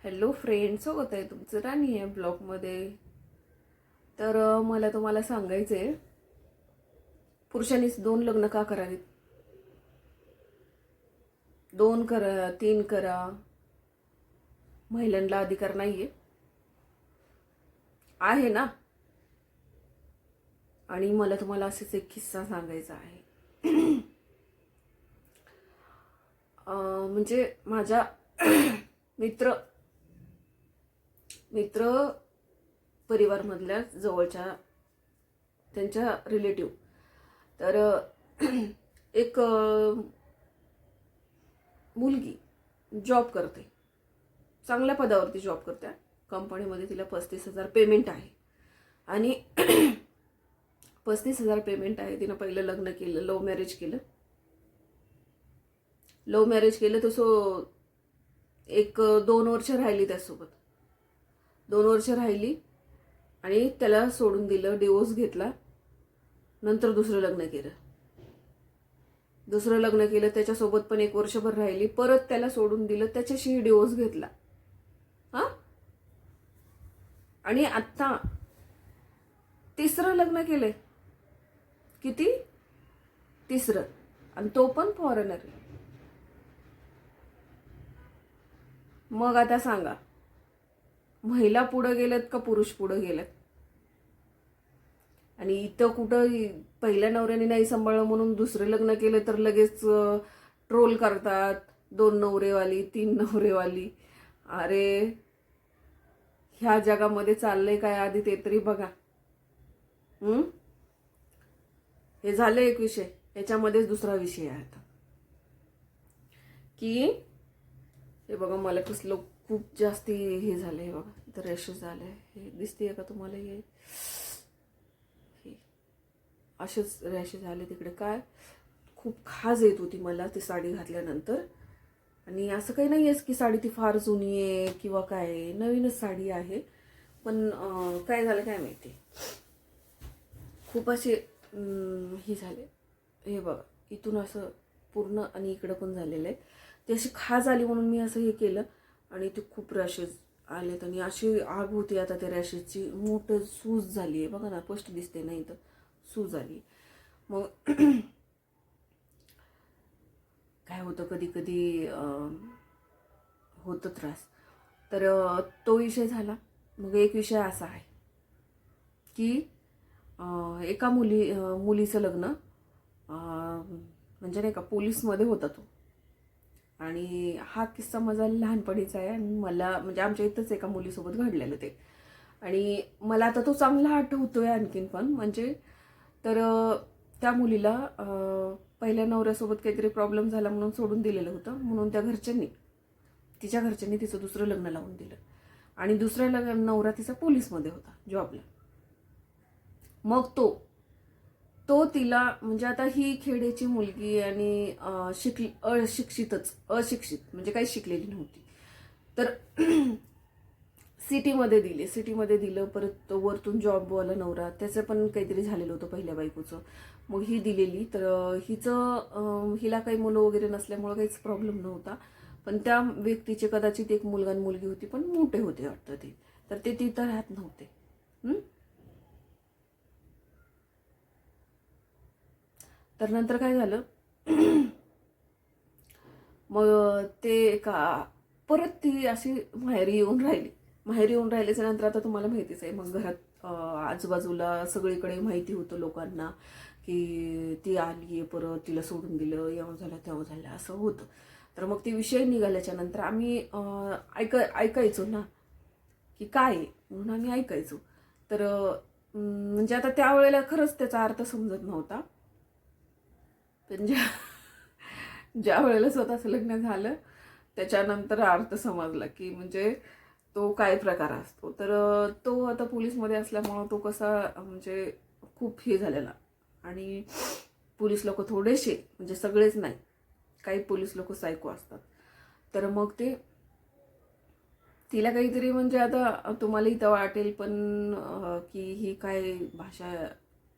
Hello friends, स्वागत आहे तुमचं राणी आहे ब्लॉगमध्ये. तर मला तुम्हाला सांगायचं आहे, पुरुषांनीच 2 लग्न का करावीत? 2 करा, 3 करा, महिलांना अधिकार नाहीये आहे ना? आणि मला तुम्हाला असेच एक किस्सा सांगायचा आहे. म्हणजे माझ्या मित्र मित्र परिवारमधल्या जवळच्या त्यांच्या रिलेटिव्ह. तर एक मुलगी जॉब करते, चांगल्या पदावरती जॉब करते. कंपनीमध्ये तिला 35,000 पेमेंट आहे. आणि 35,000 पेमेंट आहे. तिनं पहिलं लग्न केलं, लव्ह मॅरेज केलं तसं एक 2 वर्ष राहिली त्यासोबत. 2 वर्ष राहिली आणि त्याला सोडून दिलं, डिवोर्स घेतला. नंतर दुसरं लग्न केलं त्याच्यासोबत पण 1 वर्षभर राहिली, परत त्याला सोडून दिलं, त्याच्याशीही डिवोर्स घेतला. आणि आता तिसरं लग्न केलंय. किती? तिसरं. आणि तो पण फॉरेनर. मग आता सांगा, महिला पुढे गेलेत का पुरुष पुढे गेलेत? आणि इथं कुठं पहिल्या नवऱ्याने नाही सांभाळलं म्हणून दुसरं लग्न केलं तर लगेच ट्रोल करतात, 2 नवरेवाली, 3 नवरेवाली. अरे, ह्या जगामध्ये चाललंय काय आधी ते तरी बघा. हे झालं एक विषय. याच्यामध्येच दुसरा विषय आहे आता, की हे बघा, मला कसलं खूप जास्ती हे झालं. हे बघा, इथं रॅशेस झाले. हे दिसतेय का तुम्हाला? हे असेच रॅशेस झाले तिकडे. काय खूप खाज येत होती मला ती साडी घातल्यानंतर. आणि असं काही नाही आहे की साडी ती फार जुनी आहे किंवा काय, नवीनच साडी आहे. पण काय झालं काय माहिती, खूप असे हे झाले. हे बघा, इथून असं पूर्ण आणि इकडं पण झालेलं आहे. ती अशी खाज आली म्हणून मी असं हे केलं आणि ते खूप रॅशेस आलेत. आणि अशी आग होती आता त्या रॅशेसची. मोठं सूज झाली आहे बघा ना, स्पष्ट दिसते नाही तर सूज आली. मग काय होतं, कधी कधी होतं त्रास. तर तो विषय झाला. मग एक विषय असा आहे की एका मुलीचं लग्न म्हणजे नाही का, पोलीसमध्ये होता तो. आणि हा किस्सा माझा लहानपणीचा आहे. आणि मला म्हणजे आमच्या इथंच एका मुलीसोबत घडलेलं ते. आणि मला आता तो चांगला आठवतोय आणखीन पण. म्हणजे तर त्या मुलीला पहिल्या नवऱ्यासोबत काहीतरी प्रॉब्लेम झाला म्हणून सोडून दिलेलं होतं. म्हणून तिच्या घरच्यांनी तिचं दुसरं लग्न लावून दिलं. आणि दुसरा नवरा तिचा पोलीसमध्ये होता जॉबला. मग तो तिला, म्हणजे आता ही खेड्याची मुलगी आणि अशिक्षित म्हणजे काही शिकलेली नव्हती. तर सिटीमध्ये दिलं. परत वरतून जॉबवाला नवरा, त्याचं पण काहीतरी झालेलं होतं पहिल्या बायकोचं. मग ही दिलेली. तर हिला काही मुलं वगैरे नसल्यामुळं काहीच प्रॉब्लेम नव्हता. पण त्या व्यक्तीचे कदाचित एक मुलगा आणि मुलगी होती, पण मोठे होते वाटतं ते. तर ते तिथं राहत नव्हते. तर नंतर काय झालं, मग ते परत ती अशी माहेरी येऊन राहिल्याच्या नंतर आता तुम्हाला माहितीच आहे, मग घरात आजूबाजूला सगळीकडे माहिती होतं लोकांना की ती आली आहे, परत तिला सोडून दिलं, यावं झालं त्यावं झालं असं होतं. तर मग ते विषय निघाल्याच्या नंतर आम्ही ऐकायचो ना की काय म्हणून आम्ही ऐकायचो. तर म्हणजे आता त्यावेळेला खरंच त्याचा अर्थ समजत नव्हता. पण ज्या वेळेला स्वतःचं लग्न झालं त्याच्यानंतर अर्थ समजला की म्हणजे तो काय प्रकार असतो. तर तो आता पोलीसमध्ये असल्यामुळं तो कसा म्हणजे खूप हे झालेला. आणि पोलीस लोक थोडेसे, म्हणजे सगळेच नाही, काही पोलीस लोक सायको असतात. तर मग ते तिला काहीतरी, म्हणजे आता तुम्हाला इथं वाटेल पण की ही काय भाषा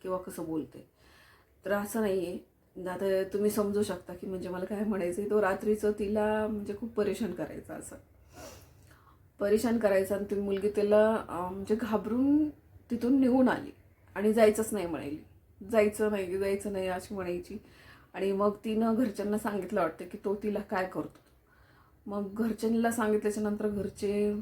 किंवा कसं बोलते. तर असं नाही आहे. आता तुम्ही समजू शकता की म्हणजे मला काय म्हणायचं. तो रात्रीचं तिला म्हणजे खूप परेशान करायचा असं. परेशान करायचा आणि ती मुलगी त्याला म्हणजे घाबरून तिथून निघून आली आणि जायचंच नाही म्हणाली. जायचं नाही अशी म्हणायची. आणि मग तिनं घरच्यांना सांगितलं वाटतं की तो तिला काय करतो. मग घरच्यांना सांगितल्याच्या नंतर घरचे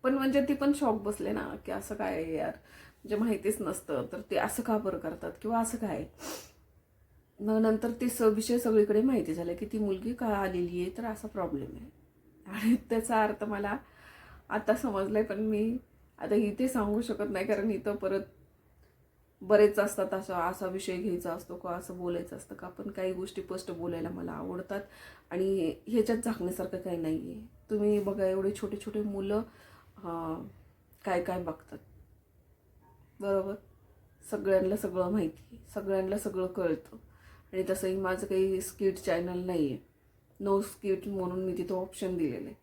पण म्हणजे ती पण शॉक बसले ना की असं काय आहे यार, म्हणजे माहितीच नसतं तर ते असं का बरं करतात किंवा असं काय. मग नंतर ते विषय सगळीकडे माहिती झालं की ती मुलगी का आलेली आहे तर असा प्रॉब्लेम आहे. आणि त्याचा अर्थ मला आता समजलाय, पण मी आता इथे सांगू शकत नाही कारण इथं परत बरेच असतात असा विषय घ्यायचा असतो का असं बोलायचं असतं का. पण काही गोष्टी स्पष्ट बोलायला मला आवडतात आणि ह्याच्यात झाकण्यासारखं काही नाही आहे. तुम्ही बघा एवढे छोटे छोटे मुलं काय काय बघतात, बरोबर. सगळ्यांना सगळं माहिती, सगळ्यांना सगळं कळतं. आणि तसंही माझं काही स्किट चॅनल नाही आहे, नो स्किट म्हणून मी तिथं ऑप्शन दिलेलं आहे.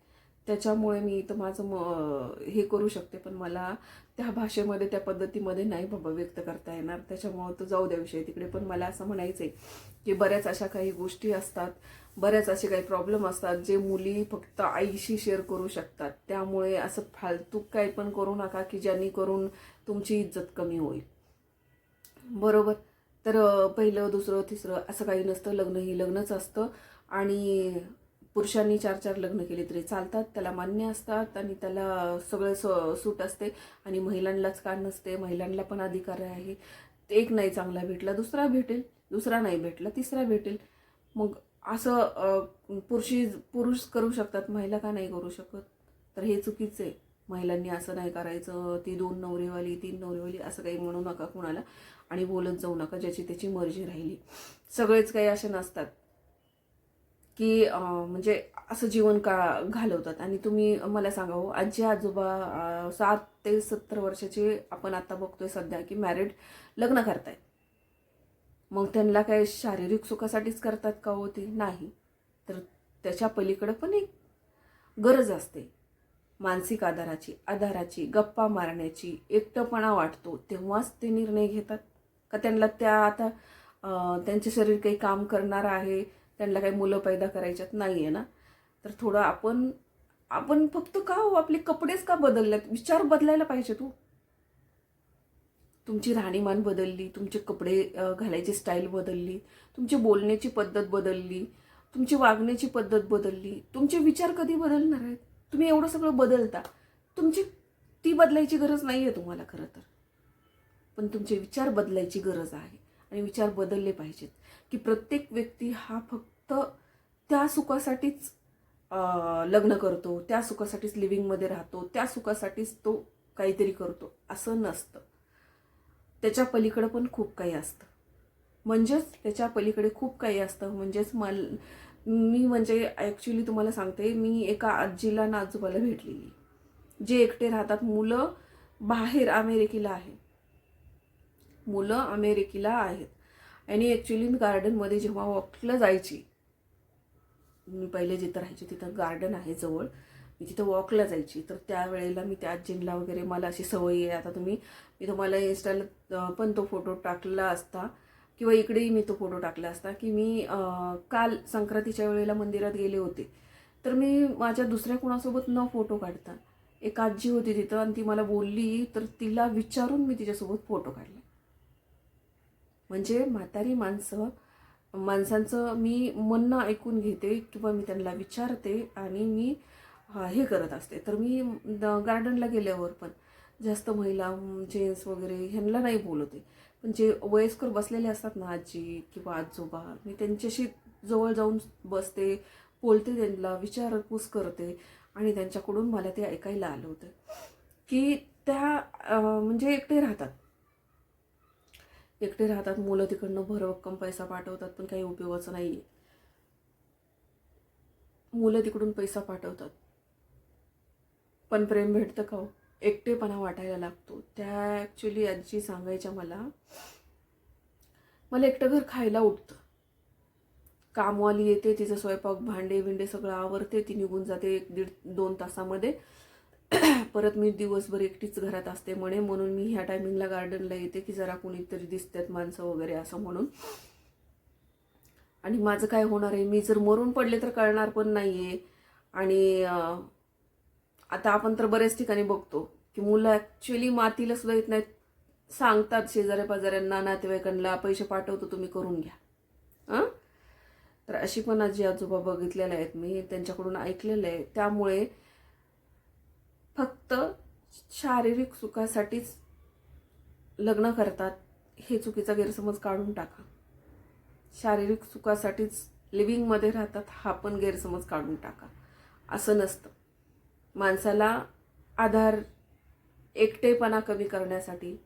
त्याच्यामुळे मी इथं माझं हे करू शकते, पण मला त्या भाषेमध्ये त्या पद्धतीमध्ये नाही बाबा व्यक्त करता येणार. त्याच्यामुळं तर जाऊ द्या विषय तिकडे. पण मला असं म्हणायचं आहे की बऱ्याच अशा काही गोष्टी असतात, बऱ्याच असे काही प्रॉब्लेम असतात जे मुली फक्त आईशी शेअर करू शकतात. त्यामुळे असं फालतू काही पण करू नका की ज्यांनी करून तुमची इज्जत कमी होईल, बरोबर. तर पहिलं दुसरं तिसरं असं काही नसतं. लग्न ही लग्नच असतं आणि पुरुषांनी 4-4 लग्न केले तरी चालतात, त्याला मान्य असतात आणि त्याला सगळं सूट असते. आणि महिलांनाच का नसते, महिलांना पण अधिकार आहे. एक नाही चांगला भेटला दुसरा भेटेल, दुसरा नाही भेटला तिसरा भेटेल. मग असं पुरुष करू शकतात, महिला का नाही करू शकत. तर हे चुकीचं आहे. महिलांनी असं नाही करायचं, ती 2 नवरेवाली 3 नवरेवाली असं काही म्हणू नका कुणाला आणि बोलत जाऊ नका. ज्याची त्याची मर्जी राहिली. सगळेच काही असे नसतात की म्हणजे असं जीवन का घालवतात. आणि तुम्ही मला सांगा हो, आजी आजोबा 7 ते 70 वर्षाचे आपण आता बघतोय सध्या की मॅरिड लग्न करतायत. मग त्यांना काय शारीरिक सुखासाठीच करतात का होते? नाही. तर त्याच्या पलीकडे पण एक गरज असते मानसिक आधाराची, गप्पा मारण्याची. एकटेपणा वाटतो तेव्हाच ते निर्णय घेतात का त्यांना त्या आता त्यांचे शरीर काही काम करणार आहे, त्यांना काही मुलं पैदा करायच्यात नाही आहे ना. तर थोडं आपण फक्त का हो आपले कपडेच का बदललेत, विचार बदलायला पाहिजे. तुमची राहणीमान बदलली, तुमचे कपडे घालायची स्टाईल बदलली, तुमची बोलण्याची पद्धत बदलली, तुमची वागण्याची पद्धत बदलली, तुमचे विचार कधी बदलणार आहेत. तुम्ही एवढं सगळं बदलता, तुमची ती बदलायची गरज नाही आहे तुम्हाला खरं तर. पण तुमचे विचार बदलायची गरज आहे आणि विचार बदलले पाहिजेत की प्रत्येक व्यक्ती हा फक्त त्या सुखासाठीच लग्न करतो, त्या सुखासाठीच लिव्हिंगमध्ये राहतो, त्या सुखासाठीच तो काहीतरी करतो असं नसतं. त्याच्या पलीकडे पण खूप काही असतं. म्हणजेच त्याच्या पलीकडे खूप काही असतं. म्हणजेच मी म्हणजे ॲक्च्युली तुम्हाला सांगते, मी एका आजीला आणि आजोबाला भेटलेली जे एकटे राहतात. मुलं बाहेर अमेरिकेला आहे, मुलं अमेरिकेला आहेत. आणि ॲक्च्युली मी गार्डनमध्ये जेव्हा वॉकला जायची, मी पहिले जिथं राहायची तिथं गार्डन आहे जवळ, मी तिथं वॉकला जायची. तर त्यावेळेला मी त्या आजींला वगैरे, मला अशी सवय आहे. आता मी तुम्हाला इन्स्टाला पण तो फोटो टाकला असता किंवा इकडेही मी तो फोटो टाकला असता की मी काल संक्रांतीच्या वेळेला मंदिरात गेले होते. तर मी माझ्या दुसऱ्या कुणासोबत न फोटो काढता एक आजी होती तिथं आणि ती मला बोलली, तर तिला विचारून मी तिच्यासोबत फोटो काढला. म्हणजे म्हातारी माणसांचं मी म्हणणं ऐकून घेते किंवा मी त्यांना विचारते आणि मी हे करत असते. तर मी गार्डनला गेल्यावर पण जास्त महिला, जेंट्स वगैरे ह्यांना नाही बोलते. पण जे वयस्कर बसलेले असतात ना, आजी किंवा आजोबा, मी त्यांच्याशी जवळ जाऊन बसते, बोलते, त्यांना विचारपूस करते. आणि त्यांच्याकडून मला ते ऐकायला आलं होतं की त्या म्हणजे एकटे राहतात मुलं, तिकडनं भरभक्कम पैसा पाठवतात पण काही उपयोगाचं नाही आहे. मुलं तिकडून पैसा पाठवतात पण प्रेम भेटतं का हो? एकटेपणा वाटायला लागतो. त्या ॲक्च्युली आजी सांगायच्या मला एकटं घर खायला उठतं. कामवाली येते, तिचं स्वयंपाक भांडे बिंडे सगळं आवरते, ती निघून जाते 1-1.5-2 तासामध्ये. परत मी दिवसभर एकटीच घरात असते म्हणून मी ह्या टायमिंगला गार्डनला येते की जरा कोणीतरी दिसतात माणसं वगैरे असं म्हणून. आणि माझं काय होणार आहे, मी जर मरून पडले तर कळणार पण नाही आहे. आणि आता आपण तर बरेच ठिकाणी बघतो की मुलं ॲक्च्युली मातीला सुद्धा येत नाहीत, सांगतात शेजाऱ्या पाजाऱ्यांना, नातेवाईकांना, पैसे पाठवतो तुम्ही करून घ्या. तर अशी पण आजी आजोबा बघितलेले आहेत मी, त्यांच्याकडून ऐकलेलं आहे. त्यामुळे फक्त शारीरिक सुखासाठीच लग्न करतात हे चुकीचा गैरसमज काढून टाका. शारीरिक सुखासाठीच लिव्हिंगमध्ये राहतात हा पण गैरसमज काढून टाका. असं नसतं. माणसाला आधार, एकटेपणा कमी करण्यासाठी,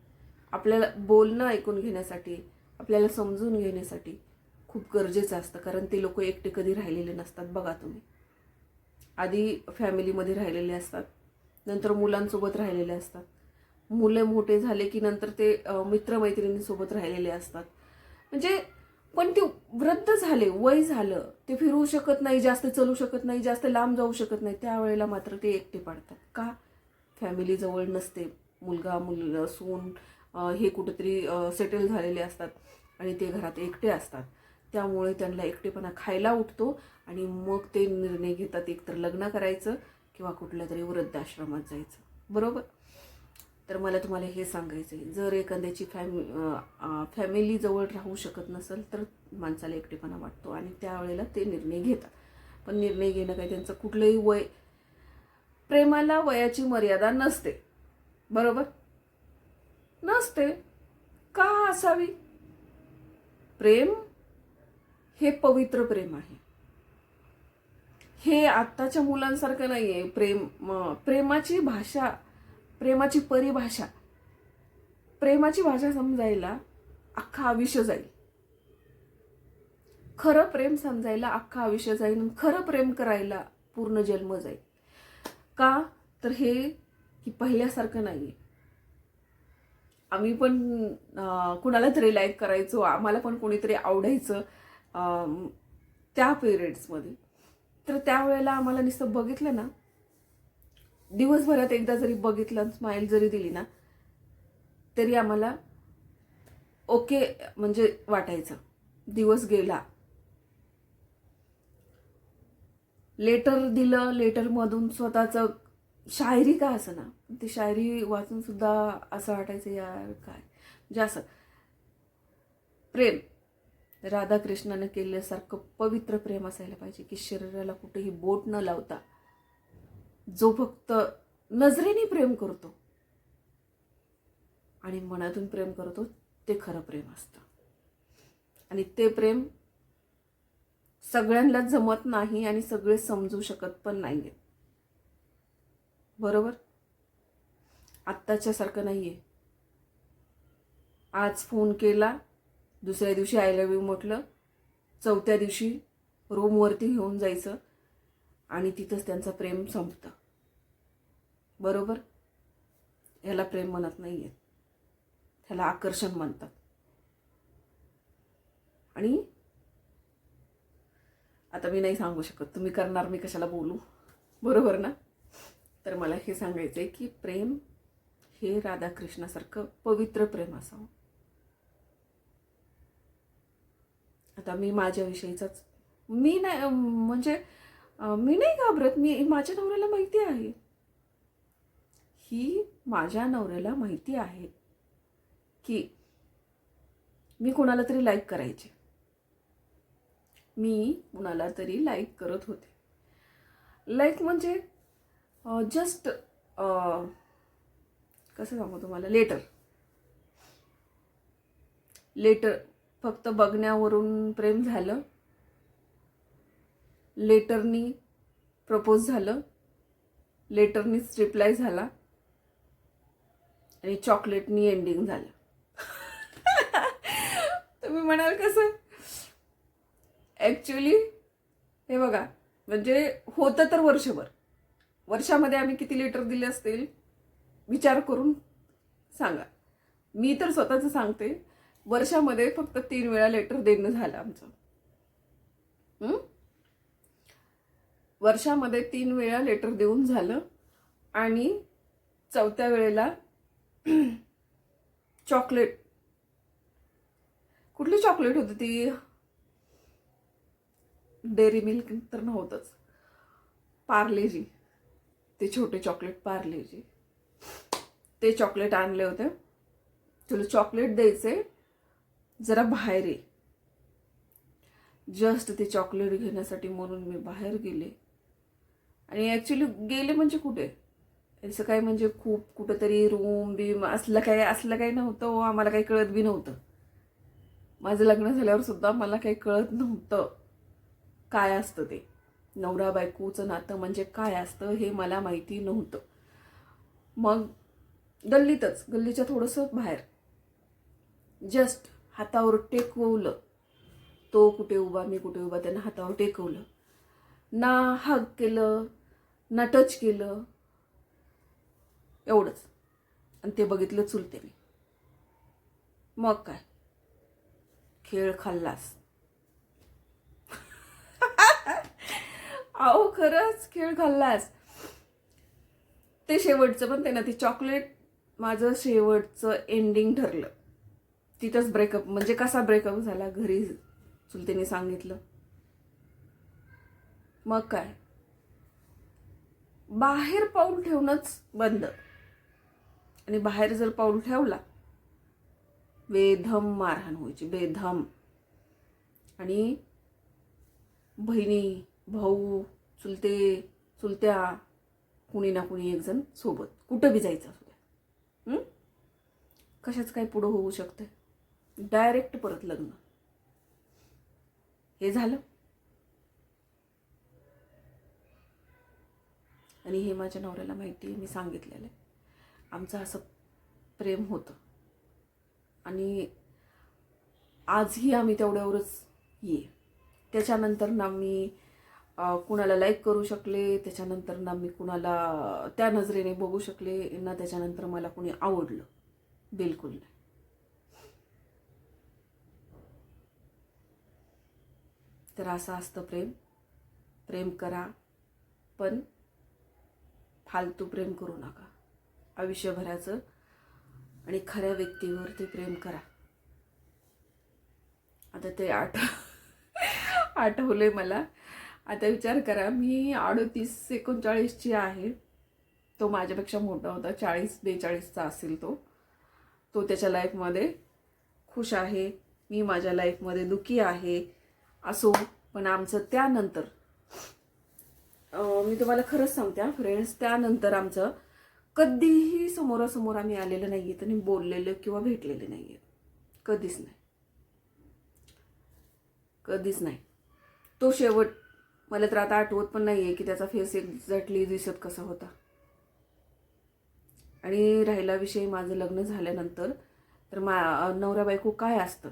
आपल्याला बोलणं ऐकून घेण्यासाठी, आपल्याला समजून घेण्यासाठी खूप गरजेचं असतं. कारण ते लोक एकटे कधी राहिलेले नसतात. बघा तुम्ही, आधी फॅमिलीमध्ये राहिलेले असतात, नंतर मुलांसोबत राहिलेले असतात, मुलं मोठे झाले की नंतर ते मित्रमैत्रिणींसोबत राहिलेले असतात. म्हणजे पण ते वृद्ध झाले, वय झालं, ते फिरू शकत नाही, जास्त चलू शकत नाही, जास्त लांब जाऊ शकत नाही, त्यावेळेला मात्र ते एकटे पडतात. का? फॅमिली जवळ नसते. मुलगा सून हे कुठेतरी सेटल झालेले असतात आणि ते घरात एकटे असतात. त्यामुळे त्यांना एकटेपणा खायला उठतो आणि मग ते निर्णय घेतात एकतर लग्न करायचं किंवा कुठल्या तरी वृद्धाश्रमात जायचं. बरोबर? तर मला तुम्हाला हे सांगायचं आहे, जर एखाद्याची फॅमिली जवळ राहू शकत नसेल तर माणसाला एकटेपणा वाटतो आणि त्यावेळेला ते निर्णय घेतात. पण निर्णय घेणं काही त्यांचं कुठलंही वय, प्रेमाला वयाची मर्यादा नसते. बरोबर? नसते. का असावी? प्रेम हे पवित्र प्रेम आहे. हे आत्ताच्या मुलांसारखं नाही आहे. प्रेमाची भाषा, प्रेमाची परिभाषा, प्रेमाची भाषा समजायला अख्खा आयुष्य जाईल. खरं प्रेम समजायला अख्खा आयुष्य जाईल. खरं प्रेम करायला पूर्ण जन्म जाईल. का? तर हे की पहिल्यासारखं नाही. आम्ही पण कुणाला तरी लाईक करायचो, आम्हाला पण कोणीतरी आवडायचं त्या पिरियड्समध्ये. तर त्यावेळेला आम्हाला नुसतं बघितलं ना, दिवसभरात एकदा जरी बघितलं, स्माईल जरी दिली ना, तरी आम्हाला ओके म्हणजे वाटायचं. दिवस गेला. लेटर दिलं, लेटरमधून स्वतःचं शायरी का असं ना, ती शायरी वाचून सुद्धा असं वाटायचं यार काय. म्हणजे असं प्रेम राधाकृष्णाने केल्यासारखं पवित्र प्रेम असायला पाहिजे की शरीराला कुठेही बोट न लावता जो फक्त नजरेने प्रेम करतो आणि मनातून प्रेम करतो ते खरं प्रेम असतं. आणि ते प्रेम सगळ्यांना जमत नाही आणि सगळे समजू शकत पण नाहीये. बरोबर? आत्ताच्या सारखं नाहीये. आज फोन केला, दुसऱ्या दिवशी आय लव्ह यू म्हटलं, चौथ्या दिवशी रूमवरती घेऊन जायचं आणि तिथंच त्यांचं प्रेम संपतं. बरोबर? ह्याला प्रेम म्हणत नाहीये, ह्याला आकर्षण म्हणतात. आणि आता मी नाही सांगू शकत, तुम्ही करणार, मी कशाला बोलू. बरोबर ना? तर मला हे सांगायचंय की प्रेम हे राधाकृष्णासारखं पवित्र प्रेम असावं. आता मी माझ्याविषयीचाच, मी नाही म्हणजे मी नाही घाबरत. मी माझ्या नवऱ्याला माहिती आहे, ही माझ्या नवऱ्याला माहिती आहे की मी कुणाला तरी लाईक करायचे, मी कुणाला तरी लाईक करत होते. लाईक म्हणजे जस्ट कसं सांगू तुम्हाला, लेटर फक्त बघण्यावरून प्रेम झालं, लेटरनी प्रपोज झालं, लेटरनीच रिप्लाय झाला आणि चॉकलेटनी एंडिंग झालं. तुम्ही म्हणाल कसं? ॲक्च्युली हे बघा, म्हणजे होतं तर वर्षामध्ये आम्ही किती लेटर दिले असतील विचार करून सांगा. मी तर स्वतःच सांगते, वर्षामध्ये फक्त 3 वेळा लेटर देणं झालं आमचं. वर्षामध्ये 3 वेळा लेटर देऊन झालं आणि चौथ्या वेळेला चॉकलेट, कुठली चॉकलेट होती ती, डेअरी मिल्क तर नव्हतंच, पार्लेजी, ते छोटे चॉकलेट पार्लेचे, ते चॉकलेट आणले होते. तुला चॉकलेट द्यायचे, जरा बाहेर ये. जस्ट ते चॉकलेट घेण्यासाठी म्हणून मी बाहेर गेले. आणि ॲक्च्युली गेले म्हणजे कुठे, असं काय म्हणजे खूप कुठंतरी रूम बीम असलं काही नव्हतं. आम्हाला काही कळत बी नव्हतं. माझं लग्न झाल्यावर सुद्धा मला काही कळत नव्हतं काय असतं ते. नवरा बायकोचं नातं म्हणजे काय असतं हे मला माहिती नव्हतं. मग गल्लीच्या थोडंसं बाहेर जस्ट हातावर टेकवलं. तो कुठे उभा, मी कुठे उभा, त्यानं हातावर टेकवलं. ना हग केलं, ना टच केलं, एवढंच. आणि ते बघितलं चुलते मी. मग काय, खेळ खाल्लास. अहो खरंच खेळ खाल्लास. ते शेवटचं पण ते ना, ते चॉकलेट माझं शेवटचं एंडिंग ठरलं. तिथंच ब्रेकअप. म्हणजे कसा ब्रेकअप झाला, घरी चुलतेने सांगितलं. मग काय, बाहेर पाऊल ठेवणंच बंद. आणि बाहेर जर पाऊल ठेवला, बेधम मारहाण व्हायची, बेधम. आणि बहिणी, भाऊ, चुलत्या, कुणी ना कुणी एक जण सोबत, कुठं बी जायचं असू द्या. कशाच काय पुढं होऊ शकतं. डायरेक्ट परत लग्न. हे झालं. आणि हे माझ्या नवऱ्याला माहिती आहे, मी सांगितलेलं आहे. आमचं असं प्रेम होतं. आणि आजही आम्ही तेवढ्यावरच ये. त्याच्यानंतर ना मी कुणाला लाईक करू शकले, त्याच्यानंतर ना मी कुणाला त्या नजरेने बघू शकले ना, त्याच्यानंतर मला कुणी आवडलं, बिलकुल नाही. तर असं असतं प्रेम. प्रेम करा, पण फालतू प्रेम करू नका. आयुष्यभराचं. आणि खऱ्या व्यक्तीवरती प्रेम करा. आता ते आठवले मला. आता विचार करा, मी 38-39ची आहे. तो माझ्यापेक्षा मोठा होता, 40-42चा असेल. तो त्याच्या लाईफमध्ये खुश आहे, मी माझ्या लाईफमध्ये दुःखी आहे. असो, पण आमचं त्यानंतर, मी तुम्हाला खरंच सांगते फ्रेंड्स, त्यानंतर आमचं कधीही समोरासमोर आम्ही आलेलं नाही आहेत आणि बोललेलं किंवा भेटलेले नाही आहेत. कधीच नाही, कधीच नाही. तो शेवट मला तर आता आठवत पण नाही आहे की त्याचा फेस एक्झॅक्टली दिसत कसा होता. आणि राहिला विषय माझं लग्न झाल्यानंतर, तर नवरा बायको काय असतं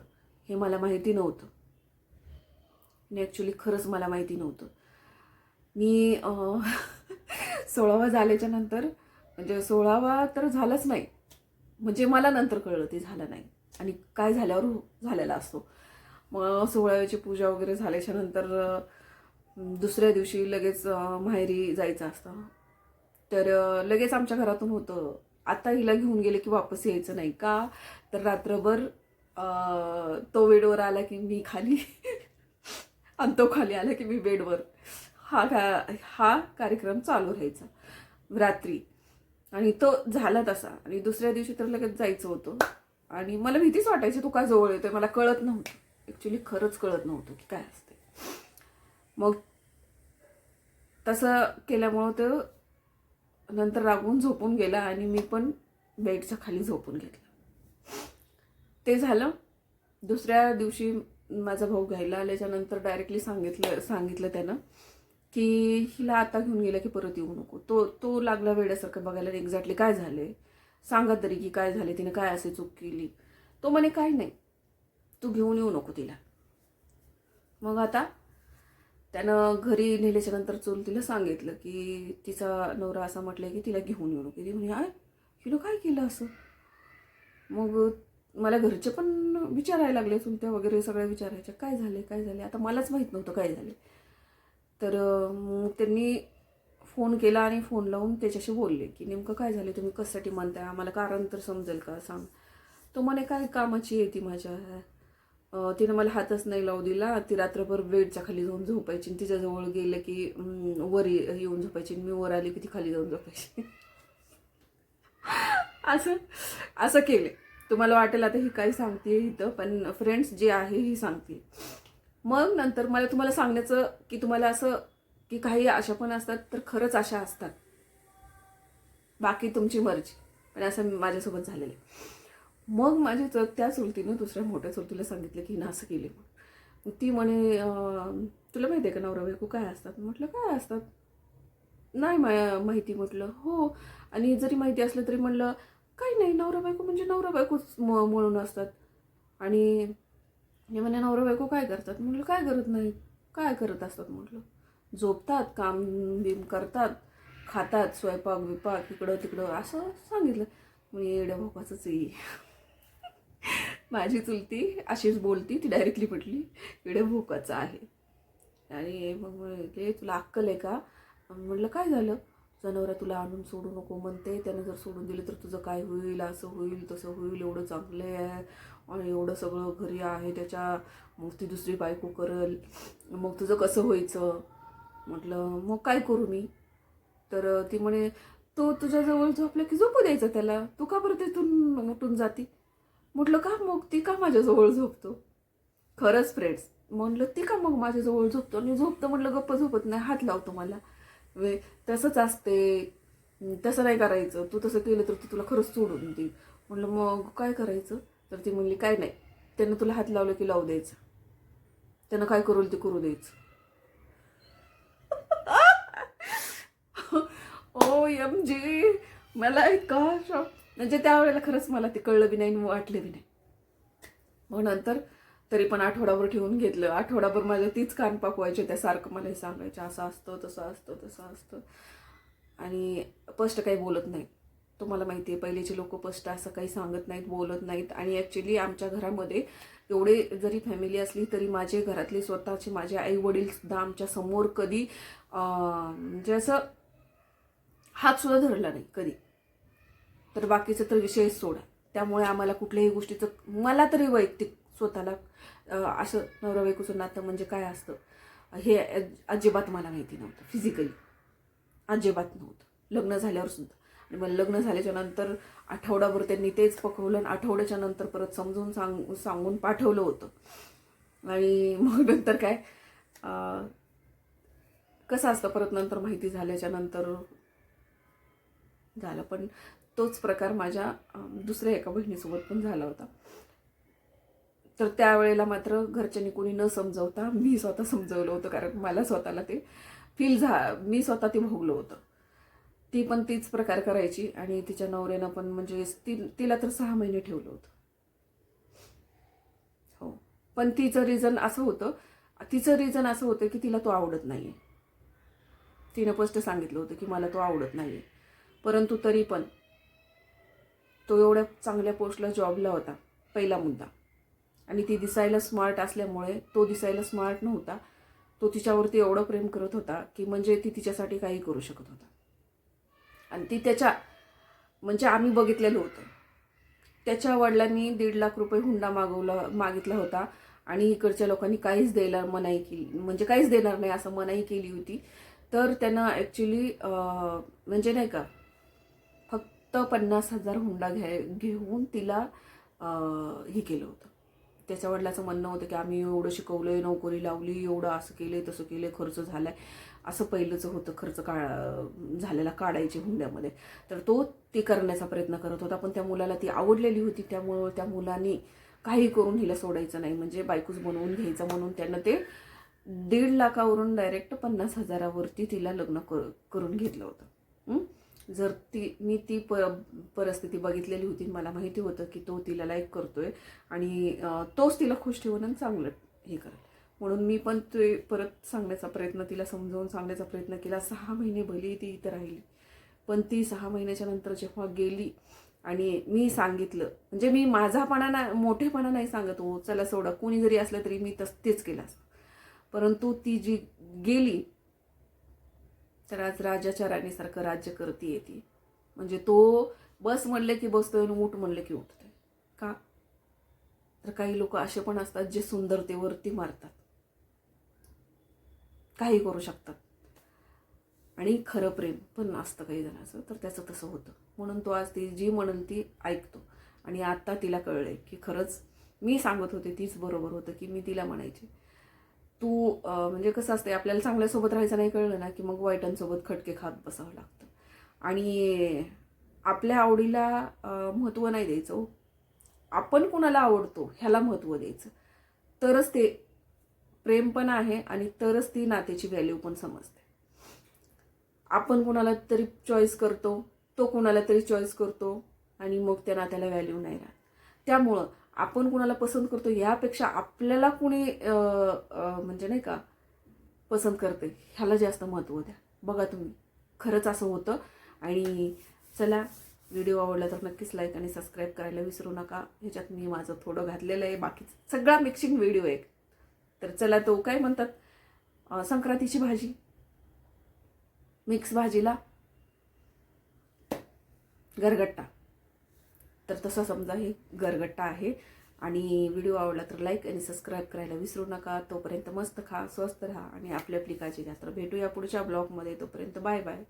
हे मला माहिती नव्हतं. आणि ॲक्च्युली खरंच मला माहिती नव्हतं. मी 16वा झाल्याच्या नंतर, म्हणजे 16वा तर झालंच नाही, म्हणजे मला नंतर कळलं ते झालं नाही. आणि काय झाल्यावर झालेला असतो. मग 16व्याची पूजा वगैरे झाल्याच्या नंतर दुसऱ्या दिवशी लगेच माहेरी जायचं असतं. तर लगेच आमच्या घरातून होतं, आता हिला घेऊन गेले की वापस यायचं नाही का. तर रात्रभर तो बेडवर आला की मी खाली आणि तो खाली आला की मी बेडवर. हा कार्यक्रम चालू राहायचा रात्री. आणि तो झाला तसा. आणि दुसऱ्या दिवशी तर लगेच जायचं होतं. आणि मला भीतीच वाटायची, तू का जवळ येतोय. मला कळत नव्हतं, ॲक्च्युली खरंच कळत नव्हतं की काय असते. मग तसं केल्यामुळं तो नंतर रागवून झोपून गेला आणि मी पण बेडच्या खाली झोपून घेतलं. ते झालं. दुसऱ्या दिवशी माझा भाऊ घ्यायला आल्याच्यानंतर डायरेक्टली सांगितलं त्यानं की हिला आता घेऊन गेला की परत येऊ नको. तो लागला वेड्यासारखं बघायला, एक्झॅक्टली काय झाले सांगा तरी, की काय झाले, तिने काय असे चूक केली. तो म्हणे काय नाही, तू घेऊन येऊ नको तिला. मग आता त्यानं घरी नेल्याच्या नंतर तिला सांगितलं की तिचा नवरा असा म्हटलं की तिला घेऊन येऊ नको. ती म्हणे आय हिनं काय केलं असं. मग मला घरचे पण विचारायला लागले, चुलत्या वगैरे सगळ्या विचारायच्या काय झाले. आता मलाच माहीत नव्हतं काय झाले. तर मग त्यांनी फोन केला आणि फोन लावून त्याच्याशी बोलले की नेमकं काय झाले, तुम्ही कशासाठी म्हणताय, आम्हाला कारण तर समजेल का सांग. तो म्हणे काय कामाची आहे ती माझ्या. तिनं मला हातच नाही लावू दिला. ती रात्रभर बेडच्या खाली जाऊन झोपायची, तिच्याजवळ गेलं की वर येऊन झोपायची, मी वर आली की ती खाली जाऊन झोपायची. असं असं केले. तुम्हाला वाटेल आता ही काय सांगते इथं, पण फ्रेंड्स जे आहे ही सांगते. मग नंतर मला तुम्हाला सांगण्याचं की तुम्हाला असं की काही अशा पण असतात तर खरंच अशा असतात, बाकी तुमची मर्जी, पण असं माझ्यासोबत झालेलं आहे. मग माझी त्या चुलतीनं दुसऱ्या मोठ्या चुलतीला सांगितलं की हिनं असं केले. मग ती म्हणे तुला माहिती आहे का नवरा बायको काय असतात? म्हटलं काय असतात? नाही माहिती. म्हटलं हो. आणि जरी माहिती असलं तरी म्हणलं काही नाही, नवरा बायको म्हणजे नवरा बायकोच म्हणून असतात. आणि हे म्हणे नवरा बायको काय करतात? म्हटलं काय करत नाही. काय करत असतात? म्हटलं झोपतात, काम बिम करतात, खातात, स्वयंपाक बिपाक इकडं तिकडं असं सांगितलं. मग येड्या भोकाचंच आहे. माझी चुलती अशीच बोलती, ती डायरेक्टली म्हटली येड्या भोकाचं आहे. आणि मग म्हटले तुला अक्कल आहे का? म्हटलं काय झालं? जनावरा तुला आणून सोडू नको म्हणते, त्यानं जर सोडून दिलं तर तुझं काय होईल, असं होईल तसं होईल, एवढं चांगलं आहे आणि एवढं सगळं घरी आहे त्याच्या, मग ती दुसरी बायको करल, मग तुझं कसं व्हायचं? म्हटलं मग काय करू मी? तर ती म्हणे तो तुझ्याजवळ झोपला की झोपू द्यायचं त्याला, तू का बरं तिथून उठून जाती? म्हटलं का मग ती का माझ्याजवळ झोपतो? खरंच फ्रेंड्स, म्हणलं ती का मग माझ्याजवळ झोपतो? आणि झोपतं म्हटलं गप्प झोपत नाही, हात लावतो मला. वे तसंच असते, तसं नाही करायचं, तू तसं केलं तर ती तुला खरंच सोडून देईल. म्हटलं मग काय करायचं? तर ती म्हणली काय नाही, त्यानं तुला हात लावलं की लावू द्यायचं, त्यानं काय करू ते करू द्यायचं. ओ एम जी, मला इतका शॉक, म्हणजे त्यावेळेला खरंच मला ते कळलं बी नाही आणि वाटलं बी नाही. मग नंतर तरी पण आठवडाभर ठेवून घेतलं. आठवडाभर माझ्या तीच कान पाकवायचे, त्या सारखं मला हे सांगायचं असं असतं तसं असतं तसं असतं. आणि स्पष्ट काही बोलत नाहीत. तुम्हाला माहिती आहे पहिलेचे लोक स्पष्ट असं काही सांगत नाहीत, बोलत नाहीत. आणि ॲक्च्युली आमच्या घरामध्ये एवढे जरी फॅमिली असली तरी माझे घरातले स्वतःचे माझे आई वडील सुद्धा आमच्या समोर कधी म्हणजे असं हात सुद्धा धरला नाही कधी. तर बाकीचं तर विषयच सोडा. त्यामुळे आम्हाला कुठल्याही गोष्टीचं, मला तरी वैयक्तिक स्वतःला असं नवरा बायकोचं नातं म्हणजे काय असतं हे अजिबात मला माहिती नव्हतं. फिजिकली अजिबात नव्हतं, लग्न झाल्यावर सुद्धा. आणि मग लग्न झाल्याच्या नंतर आठवडाभर त्यांनी तेच पकवलं आणि आठवड्याच्या नंतर परत समजून सांगून पाठवलं होतं. आणि मग नंतर काय कसं असतं, परत नंतर माहिती झाल्याच्या नंतर झालं. पण तोच प्रकार माझ्या दुसऱ्या एका बहिणीसोबत पण झाला होता. तर त्यावेळेला मात्र घरच्यांनी कोणी न समजवता मी स्वतः समजवलं होतं, कारण मला स्वतःला ते मी स्वतः ते भोगलं होतं. ती पण तीच प्रकार करायची आणि तिच्या नवऱ्यानं पण, म्हणजे तिला तर 6 महिने ठेवलं होतं. हो, पण तिचं रिझन असं होतं की तिला तो आवडत नाहीये. तिनं स्पष्ट सांगितलं होतं की मला तो आवडत नाहीये. परंतु तरी पण तो एवढ्या चांगल्या पोस्टला जॉबला होता, पहिला मुद्दा. आणि ती दिसायला स्मार्ट असल्यामुळे तो दिसायला स्मार्ट नव्हता. तो तिच्यावरती एवढं प्रेम करत होता की म्हणजे ती तिच्यासाठी काही करू शकत होता. आणि ती म्हणजे आम्ही बघितलेलं होतं. त्याच्या वडिलांनी 1.5 लाख रुपये हुंडा मागितला होता आणि इकडच्या लोकांनी काहीच द्यायला मनाई केली, म्हणजे काहीच देणार नाही असं मनाई केली होती. तर त्यानं ॲक्च्युली म्हणजे नाही का फक्त 50,000 हुंडा घेऊन तिला हे केलं होतं. त्याच्या वडिलाचं म्हणणं होतं की आम्ही एवढं शिकवलंय, नोकरी लावली, एवढं असं केलंय तसं केलंय, खर्च झालाय, असं पहिलंच होतं खर्च झालेला काढायचे हुंड्यामध्ये. तर ते करण्याचा प्रयत्न करत होता. पण त्या मुलाला ती आवडलेली होती, त्यामुळं त्या मुलाने काही करून हिला सोडायचं नाही, म्हणजे बायकोच बनवून घ्यायचं म्हणून त्यानं ते 1.5 लाखावरून डायरेक्ट 50,000वरती तिला लग्न करून घेतलं होतं. जर मी ती परिस्थिती बघितलेली होती, मला माहिती होतं की तो तिला लाईक करतोय आणि तोच तिला खुश ठेवून आणि चांगलं हे करेल. म्हणून मी पण ते परत सांगण्याचा प्रयत्न, तिला समजावून सांगण्याचा प्रयत्न केला. 6 महिने भली ती इथं राहिली, पण ती 6 महिन्याच्या नंतर जेव्हा गेली आणि मी सांगितलं, म्हणजे मी मोठेपणा नाही सांगत हो, चला सोडा, कोणी जरी असलं तरी मी तेच केलं असतं. परंतु ती जी गेली तर आज राजाच्या राणीसारखं राज्य करते येते. म्हणजे तो बस म्हणले की बसतोय आणि उठ म्हणले की उठतोय. का? तर काही लोक असे पण असतात जे सुंदरतेवरती मारतात, काही करू शकतात. आणि खरं प्रेम पण असतं काही जणांचं, तर त्याचं तसं होतं. म्हणून तो आज ती जी म्हणेल ती ऐकतो. आणि आता तिला कळलंय की खरंच मी सांगत होते तीच बरोबर होतं, की मी तिला म्हणायचे तू म्हणजे कसं असते, आपल्याला चांगल्यासोबत राहायचं नाही कळलं ना की मग वाईटांसोबत खटके खात बसावं लागतं. आणि आपल्या आवडीला महत्त्व नाही द्यायचं हो. आपण कुणाला आवडतो ह्याला महत्त्व द्यायचं, तरच ते प्रेम पण आहे आणि तरच ती नात्याची व्हॅल्यू पण समजते. आपण कुणाला तरी चॉईस करतो, तो कुणाला तरी चॉईस करतो आणि मग त्या नात्याला व्हॅल्यू नाही राहत. त्यामुळं आपण कुणाला पसंत करतो यापेक्षा आपल्याला कुणी म्हणजे नाही का पसंत करते ह्याला जास्त महत्त्व द्या. बघा तुम्ही खरंच असं होतं. आणि चला, व्हिडिओ आवडला तर नक्कीच लाईक आणि सबस्क्राईब करायला विसरू नका. ह्याच्यात मी माझं थोडं घातलेलं आहे, बाकी सगळा मिक्सिंग व्हिडिओ आहे. तर चला, तो काय म्हणतात संक्रांतीची भाजी, मिक्स भाजीला गरगट्टा, तर तसं समजा हे गरगट्टा आहे. आणि व्हिडिओ आवडला तर लाईक आणि सबस्क्राईब करायला विसरू नका. तोपर्यंत मस्त खा, स्वस्त राहा आणि आपली आपली काळजी घ्या. तर भेटूया पुढच्या ब्लॉगमध्ये. तोपर्यंत बाय बाय.